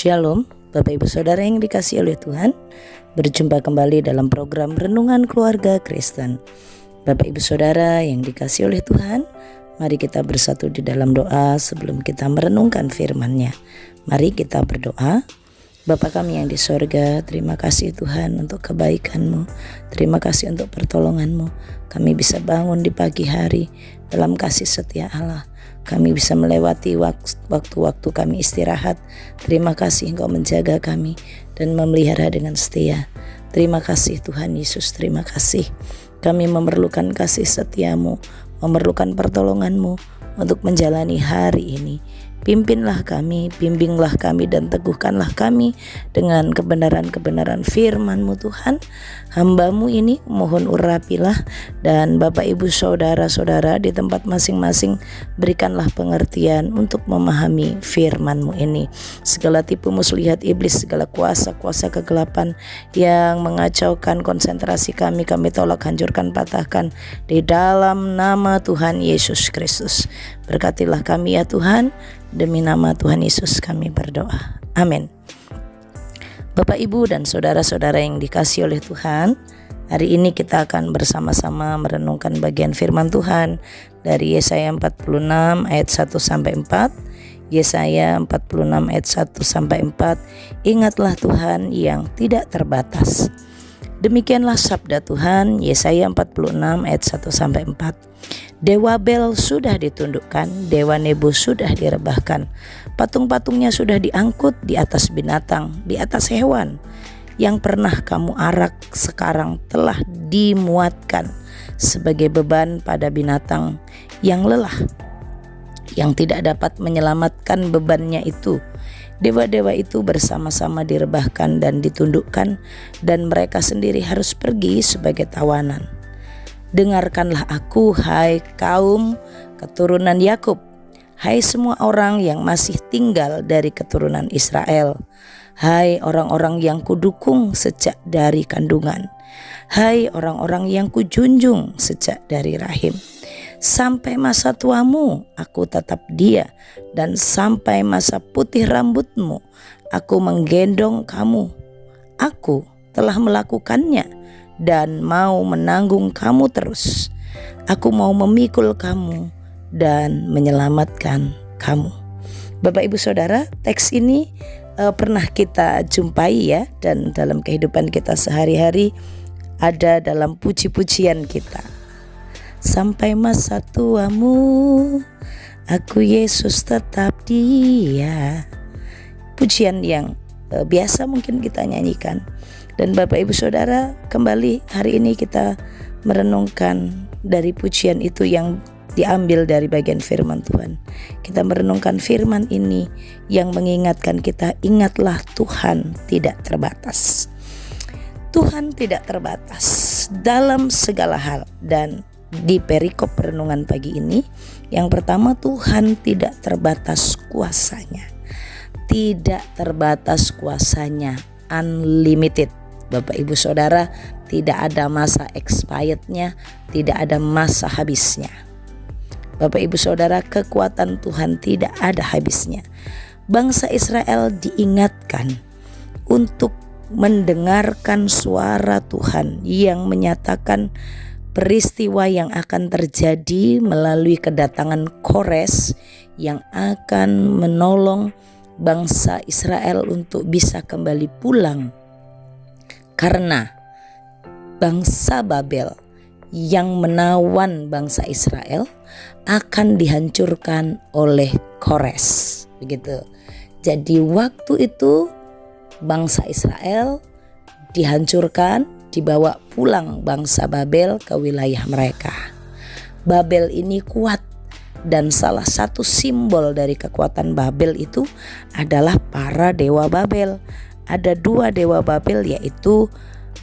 Shalom, Bapak Ibu Saudara yang dikasihi oleh Tuhan. Berjumpa kembali dalam program Renungan Keluarga Kristen. Bapak Ibu Saudara yang dikasihi oleh Tuhan, mari kita bersatu di dalam doa sebelum kita merenungkan firman-Nya. Mari kita berdoa. Bapa kami yang di sorga, terima kasih Tuhan untuk kebaikan-Mu. Terima kasih untuk pertolongan-Mu. Kami bisa bangun di pagi hari dalam kasih setia Allah. Kami bisa melewati waktu-waktu kami istirahat. Terima kasih Engkau menjaga kami dan memelihara dengan setia. Terima kasih Tuhan Yesus, terima kasih. Kami memerlukan kasih setia-Mu, memerlukan pertolongan-Mu untuk menjalani hari ini. Pimpinlah kami, bimbinglah kami dan teguhkanlah kami dengan kebenaran-kebenaran firman-Mu Tuhan. Hamba-Mu ini mohon urapilah, dan Bapak Ibu Saudara-saudara di tempat masing-masing berikanlah pengertian untuk memahami firman-Mu ini. Segala tipu muslihat iblis, segala kuasa-kuasa kegelapan yang mengacaukan konsentrasi kami tolak, hancurkan, patahkan di dalam nama Tuhan Yesus Kristus. Berkatilah kami ya Tuhan, demi nama Tuhan Yesus kami berdoa. Amin. Bapak, Ibu, dan saudara-saudara yang dikasihi oleh Tuhan, hari ini kita akan bersama-sama merenungkan bagian firman Tuhan dari Yesaya 46 ayat 1-4. Yesaya 46 ayat 1-4. Ingatlah Tuhan yang tidak terbatas. Demikianlah sabda Tuhan, Yesaya 46 ayat 1-4. Dewa Bel sudah ditundukkan, Dewa Nebo sudah direbahkan. Patung-patungnya sudah diangkut di atas binatang, di atas hewan. Yang pernah kamu arak sekarang telah dimuatkan sebagai beban pada binatang yang lelah, yang tidak dapat menyelamatkan bebannya itu. Dewa-dewa itu bersama-sama direbahkan dan ditundukkan, dan mereka sendiri harus pergi sebagai tawanan. Dengarkanlah aku, hai kaum keturunan Yakub, hai semua orang yang masih tinggal dari keturunan Israel, hai orang-orang yang kudukung sejak dari kandungan, hai orang-orang yang kujunjung sejak dari rahim. Sampai masa tuamu aku tetap dia, dan sampai masa putih rambutmu aku menggendong kamu. Aku telah melakukannya dan mau menanggung kamu terus. Aku mau memikul kamu dan menyelamatkan kamu. Bapak Ibu Saudara, teks ini pernah kita jumpai ya, dan dalam kehidupan kita sehari-hari ada dalam puji-pujian kita. Sampai masa tuamu aku Yesus tetap dia. Pujian yang biasa mungkin kita nyanyikan. Dan Bapak Ibu Saudara, kembali hari ini kita merenungkan dari pujian itu yang diambil dari bagian firman Tuhan. Kita merenungkan firman ini yang mengingatkan kita, ingatlah Tuhan tidak terbatas. Tuhan tidak terbatas dalam segala hal. Dan di perikop renungan pagi ini, yang pertama, Tuhan tidak terbatas kuasanya. Tidak terbatas kuasanya, unlimited. Bapak Ibu Saudara, tidak ada masa expirednya, tidak ada masa habisnya. Bapak Ibu Saudara, kekuatan Tuhan tidak ada habisnya. Bangsa Israel diingatkan untuk mendengarkan suara Tuhan yang menyatakan peristiwa yang akan terjadi melalui kedatangan Kores yang akan menolong bangsa Israel untuk bisa kembali pulang. Karena bangsa Babel yang menawan bangsa Israel akan dihancurkan oleh Kores. Begitu. Jadi waktu itu bangsa Israel dihancurkan, dibawa pulang bangsa Babel ke wilayah mereka. Babel ini kuat, dan salah satu simbol dari kekuatan Babel itu adalah para dewa Babel. Ada dua dewa Babel, yaitu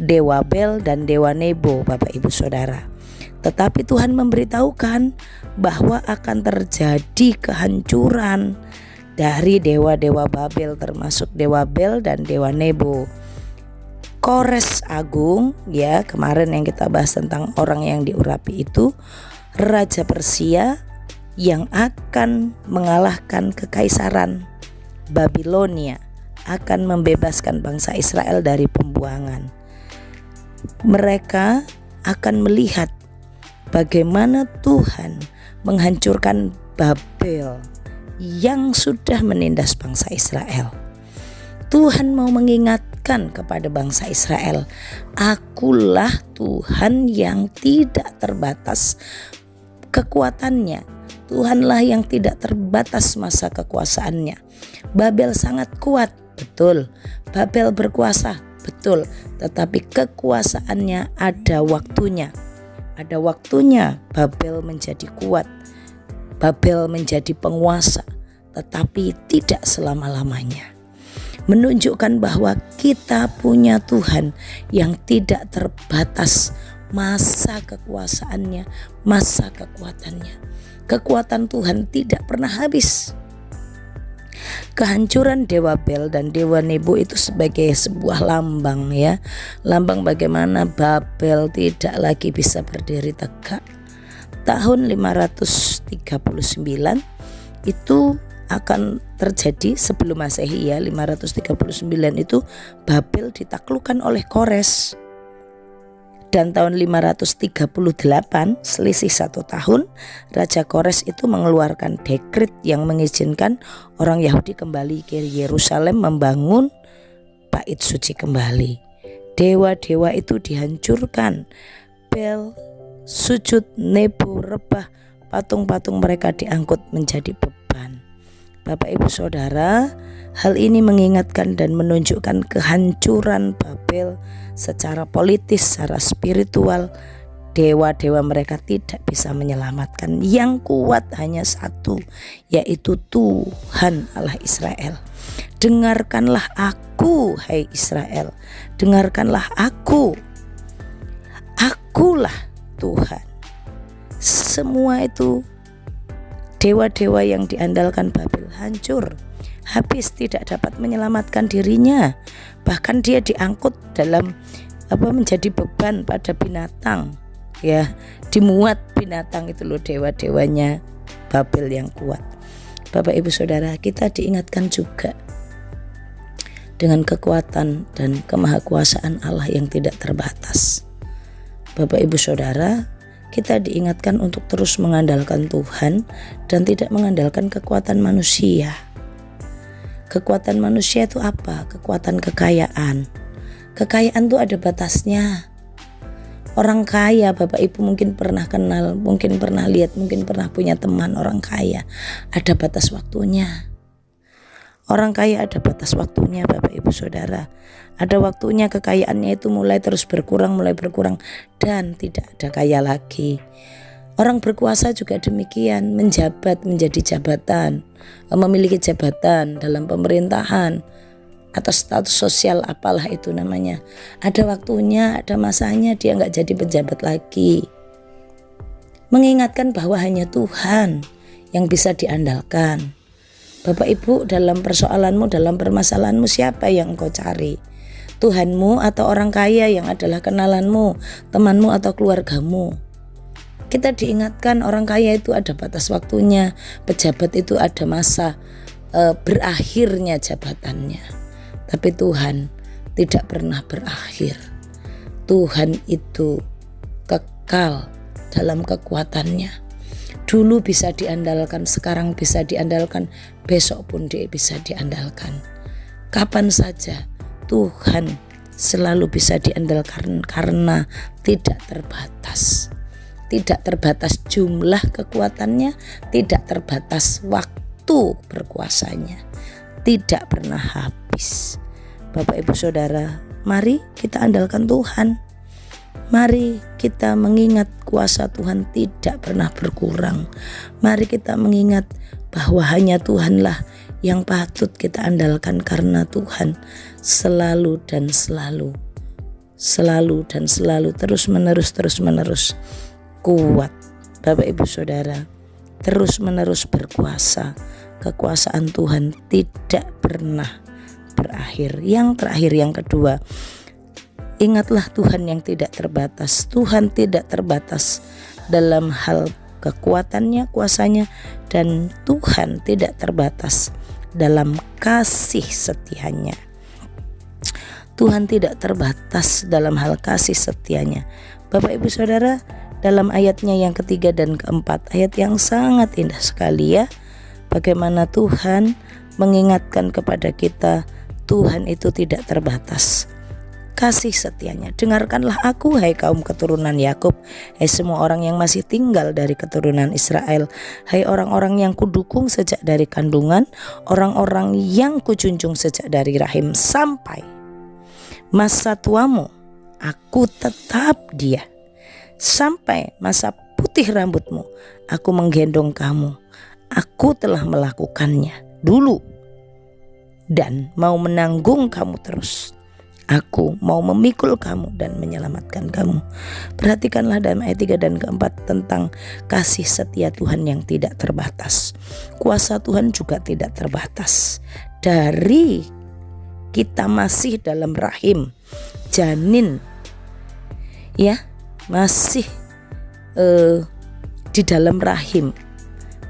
Dewa Bel dan Dewa Nebo, Bapak Ibu Saudara. Tetapi Tuhan memberitahukan bahwa akan terjadi kehancuran dari dewa-dewa Babel, termasuk Dewa Bel dan Dewa Nebo. Kores Agung, ya, kemarin yang kita bahas tentang orang yang diurapi itu, Raja Persia yang akan mengalahkan kekaisaran Babilonia akan membebaskan bangsa Israel dari pembuangan. Mereka akan melihat bagaimana Tuhan menghancurkan Babel yang sudah menindas bangsa Israel. Tuhan mau mengingatkan kepada bangsa Israel, akulah Tuhan yang tidak terbatas kekuatannya. Tuhanlah yang tidak terbatas masa kekuasaannya. Babel sangat kuat, betul. Babel berkuasa, betul. Tetapi kekuasaannya ada waktunya. Ada waktunya Babel menjadi kuat. Babel menjadi penguasa, tetapi tidak selama-lamanya. Menunjukkan bahwa kita punya Tuhan yang tidak terbatas masa kekuasaannya, masa kekuatannya. Kekuatan Tuhan tidak pernah habis. Kehancuran Dewa Bel dan Dewa Nebo itu sebagai sebuah lambang, ya. Lambang bagaimana Babel tidak lagi bisa berdiri tegak. Tahun 539 itu akan terjadi sebelum Masehi, ya. 539 itu Babel ditaklukkan oleh Kores. Dan tahun 538, selisih 1 tahun, Raja Kores itu mengeluarkan dekret yang mengizinkan orang Yahudi kembali ke Yerusalem membangun bait suci kembali. Dewa-dewa itu dihancurkan. Bel sujud, Nebo rebah, patung-patung mereka diangkut menjadi beban. Bapak Ibu Saudara, hal ini mengingatkan dan menunjukkan kehancuran Babel secara politis, secara spiritual. Dewa-dewa mereka tidak bisa menyelamatkan. Yang kuat hanya satu, yaitu Tuhan Allah Israel. Dengarkanlah aku, hai Israel. Dengarkanlah aku. Akulah Tuhan. Semua itu dewa-dewa yang diandalkan Babel hancur, habis, tidak dapat menyelamatkan dirinya. Bahkan dia diangkut dalam menjadi beban pada binatang, ya, dimuat binatang itu loh dewa-dewanya Babel yang kuat. Bapak Ibu Saudara, kita diingatkan juga dengan kekuatan dan kemahakuasaan Allah yang tidak terbatas. Bapak Ibu Saudara, kita diingatkan untuk terus mengandalkan Tuhan dan tidak mengandalkan kekuatan manusia. Kekuatan manusia itu apa? Kekuatan kekayaan. Kekayaan itu ada batasnya. Orang kaya, Bapak Ibu mungkin pernah kenal, mungkin pernah lihat, mungkin pernah punya teman orang kaya. Ada batas waktunya. Orang kaya ada batas waktunya, Bapak Ibu Saudara. Ada waktunya kekayaannya itu mulai terus berkurang dan tidak ada kaya lagi. Orang berkuasa juga demikian, menjabat, menjadi jabatan, memiliki jabatan dalam pemerintahan atau status sosial apalah itu namanya. Ada waktunya, ada masanya dia nggak jadi pejabat lagi. Mengingatkan bahwa hanya Tuhan yang bisa diandalkan. Bapak Ibu, dalam persoalanmu, dalam permasalahanmu, siapa yang engkau cari? Tuhanmu atau orang kaya yang adalah kenalanmu, temanmu atau keluargamu? Kita diingatkan orang kaya itu ada batas waktunya, pejabat itu ada masa berakhirnya jabatannya. Tapi Tuhan tidak pernah berakhir. Tuhan itu kekal dalam kekuatannya. Dulu bisa diandalkan, sekarang bisa diandalkan, besok pun dia bisa diandalkan. Kapan saja Tuhan selalu bisa diandalkan karena tidak terbatas. Tidak terbatas jumlah kekuatannya, tidak terbatas waktu berkuasanya, tidak pernah habis. Bapak Ibu Saudara, mari kita andalkan Tuhan. Mari kita mengingat kuasa Tuhan tidak pernah berkurang. Mari kita mengingat bahwa hanya Tuhanlah yang patut kita andalkan, karena Tuhan selalu dan selalu terus menerus kuat. Bapak Ibu Saudara, terus menerus berkuasa. Kekuasaan Tuhan tidak pernah berakhir. Yang terakhir, yang kedua, ingatlah Tuhan yang tidak terbatas. Tuhan tidak terbatas dalam hal kekuatannya, kuasanya, dan Tuhan tidak terbatas dalam kasih setianya. Tuhan tidak terbatas dalam hal kasih setianya. Bapak Ibu Saudara, dalam ayatnya yang ketiga dan keempat, ayat yang sangat indah sekali ya, bagaimana Tuhan mengingatkan kepada kita, Tuhan itu tidak terbatas kasih setianya. Dengarkanlah aku, hai kaum keturunan Yakub, hai semua orang yang masih tinggal dari keturunan Israel, hai orang-orang yang kudukung sejak dari kandungan, orang-orang yang kujunjung sejak dari rahim, sampai masa tuamu aku tetap dia, sampai masa putih rambutmu aku menggendong kamu. Aku telah melakukannya dulu dan mau menanggung kamu terus. Aku mau memikul kamu dan menyelamatkan kamu. Perhatikanlah dalam ayat 3 dan keempat tentang kasih setia Tuhan yang tidak terbatas. Kuasa Tuhan juga tidak terbatas. Dari kita masih dalam rahim janin, ya, masih di dalam rahim,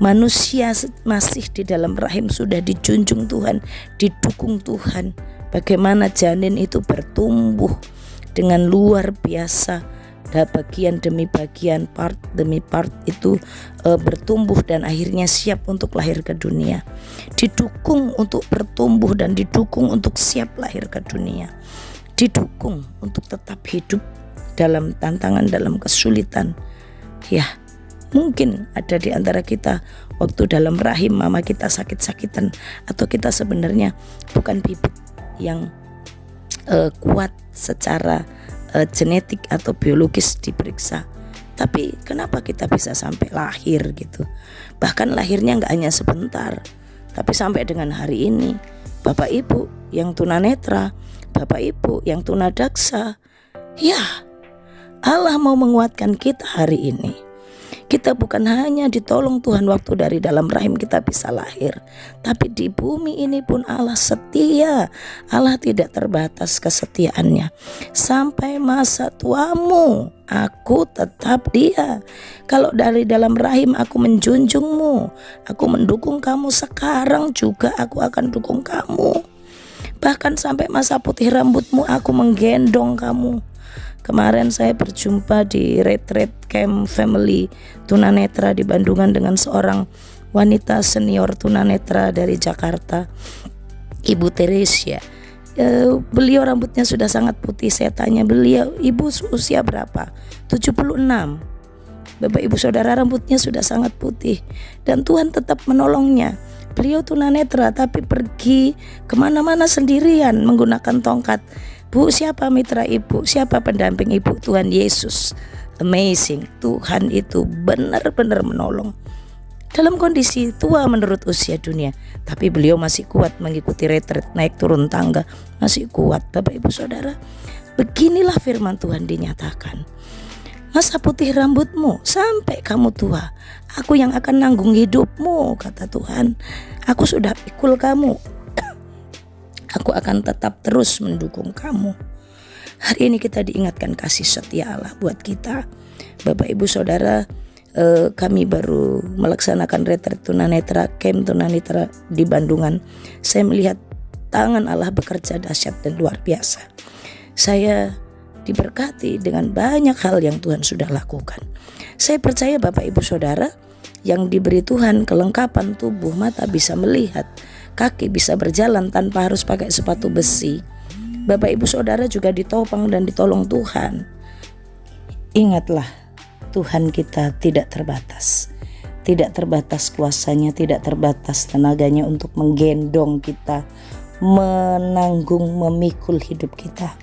manusia masih di dalam rahim sudah dijunjung Tuhan, didukung Tuhan. Bagaimana janin itu bertumbuh dengan luar biasa, bagian demi bagian, part demi part itu bertumbuh dan akhirnya siap untuk lahir ke dunia. Didukung untuk bertumbuh dan didukung untuk siap lahir ke dunia. Didukung untuk tetap hidup dalam tantangan, dalam kesulitan. Ya, mungkin ada di antara kita waktu dalam rahim mama kita sakit-sakitan, atau kita sebenarnya bukan bibit yang kuat secara genetik atau biologis diperiksa, tapi kenapa kita bisa sampai lahir gitu. Bahkan lahirnya gak hanya sebentar, tapi sampai dengan hari ini. Bapak Ibu yang tunanetra, Bapak Ibu yang tunadaksa, ya, Allah mau menguatkan kita hari ini. Kita bukan hanya ditolong Tuhan waktu dari dalam rahim kita bisa lahir, tapi di bumi ini pun Allah setia. Allah tidak terbatas kesetiaannya. Sampai masa tuamu aku tetap dia. Kalau dari dalam rahim aku menjunjungmu, aku mendukung kamu, sekarang juga aku akan dukung kamu. Bahkan sampai masa putih rambutmu aku menggendong kamu. Kemarin saya berjumpa di retreat camp family tunanetra di Bandungan dengan seorang wanita senior tunanetra dari Jakarta, Ibu Teresia. Beliau rambutnya sudah sangat putih. Saya tanya beliau, ibu usia berapa? 76. Bapak Ibu Saudara, rambutnya sudah sangat putih dan Tuhan tetap menolongnya. Beliau tunanetra tapi pergi kemana-mana sendirian menggunakan tongkat. Bu, siapa mitra ibu? Siapa pendamping ibu? Tuhan Yesus. Amazing. Tuhan itu benar-benar menolong. Dalam kondisi tua menurut usia dunia, tapi beliau masih kuat mengikuti retret, naik turun tangga, masih kuat. Bapak Ibu Saudara, beginilah firman Tuhan dinyatakan. Masa putih rambutmu sampai kamu tua, aku yang akan nanggung hidupmu, kata Tuhan. Aku sudah pikul kamu. Aku akan tetap terus mendukung kamu. Hari ini kita diingatkan kasih setia Allah buat kita. Bapak Ibu Saudara, kami baru melaksanakan retret tunanetra, camp tunanetra di Bandungan. Saya melihat tangan Allah bekerja dahsyat dan luar biasa. Saya diberkati dengan banyak hal yang Tuhan sudah lakukan. Saya percaya Bapak Ibu Saudara, yang diberi Tuhan kelengkapan tubuh, mata bisa melihat, kaki bisa berjalan tanpa harus pakai sepatu besi. Bapak Ibu Saudara juga ditopang dan ditolong Tuhan. Ingatlah, Tuhan kita tidak terbatas. Tidak terbatas kuasanya, tidak terbatas tenaganya untuk menggendong kita, menanggung, memikul hidup kita.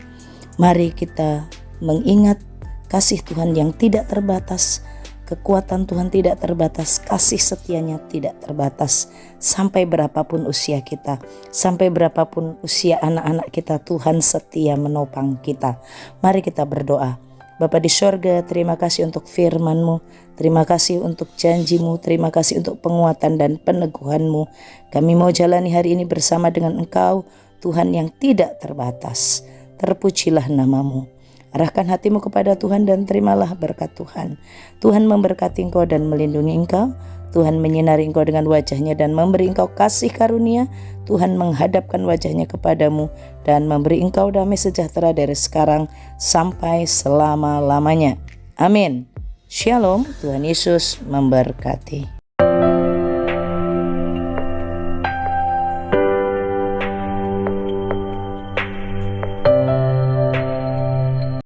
Mari kita mengingat kasih Tuhan yang tidak terbatas, kekuatan Tuhan tidak terbatas, kasih setianya tidak terbatas. Sampai berapapun usia kita, sampai berapapun usia anak-anak kita, Tuhan setia menopang kita. Mari kita berdoa. Bapa di sorga, terima kasih untuk firman-Mu, terima kasih untuk janji-Mu, terima kasih untuk penguatan dan peneguhan-Mu. Kami mau jalani hari ini bersama dengan Engkau, Tuhan yang tidak terbatas. Terpujilah nama-Mu. Arahkan hatimu kepada Tuhan dan terimalah berkat Tuhan. Tuhan memberkati engkau dan melindungi engkau. Tuhan menyinari engkau dengan wajah-Nya dan memberi engkau kasih karunia. Tuhan menghadapkan wajah-Nya kepadamu dan memberi engkau damai sejahtera dari sekarang sampai selama-lamanya. Amin. Shalom, Tuhan Yesus memberkati.